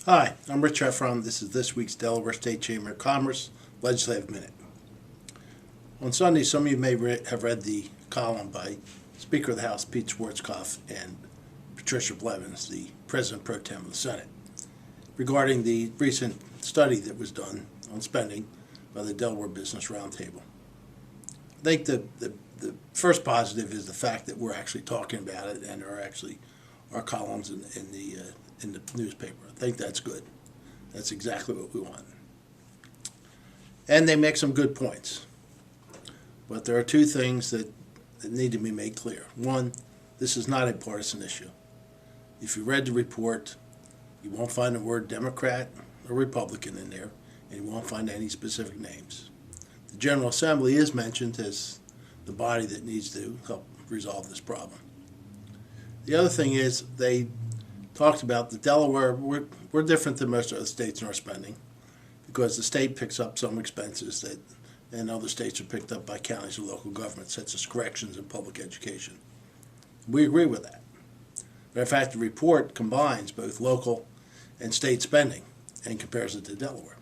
Hi, I'm Rich Heffron. This is this week's Delaware State Chamber of Commerce Legislative Minute. On Sunday, some of you may have read the column by Speaker of the House Pete Schwarzkopf and Patricia Blevins, the President Pro Tem of the Senate, regarding the recent study that was done on spending by the Delaware Business Roundtable. I think the first positive is the fact that we're actually talking about it and there are actually our columns in the newspaper. I think that's good. That's exactly what we want. And they make some good points. But there are two things that need to be made clear. One, this is not a partisan issue. If you read the report, you won't find the word Democrat or Republican in there, and you won't find any specific names. The General Assembly is mentioned as the body that needs to help resolve this problem. The other thing is they talked about the Delaware, we're different than most other states in our spending because the state picks up some expenses that and other states are picked up by counties or local governments, such as corrections and public education. We agree with that. But in fact, the report combines both local and state spending and compares it to Delaware.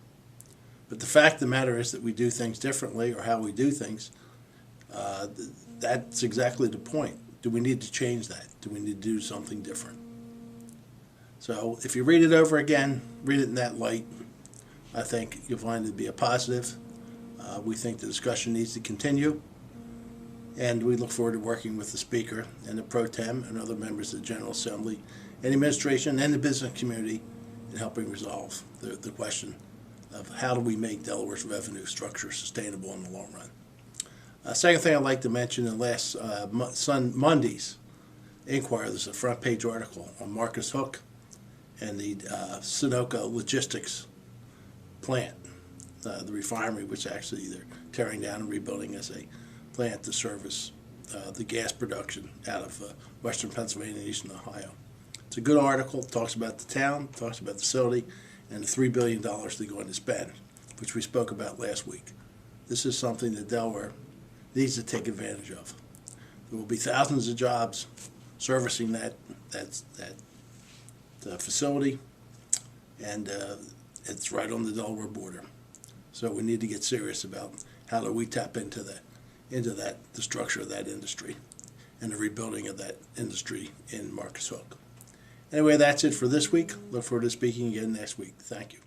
But the fact of the matter is that we do things differently, or how we do things, that's exactly the point. Do we need to change that? Do we need to do something different? So if you read it over again, read it in that light, I think you'll find it to be a positive. We think the discussion needs to continue, and we look forward to working with the Speaker and the Pro Tem and other members of the General Assembly and administration and the business community in helping resolve the question of how do we make Delaware's revenue structure sustainable in the long run. Second thing I'd like to mention, in last Monday's Inquirer, there's a front page article on Marcus Hook and the Sunoco Logistics plant, the refinery, which actually they're tearing down and rebuilding as a plant to service the gas production out of western Pennsylvania and eastern Ohio. It's a good article. It talks about the town, talks about the facility, and the $3 billion they're going to spend, which we spoke about last week. This is something that Delaware needs to take advantage of. There will be thousands of jobs servicing that facility, and it's right on the Delaware border. So we need to get serious about how do we tap into the structure of that industry and the rebuilding of that industry in Marcus Hook. Anyway, that's it for this week. Look forward to speaking again next week. Thank you.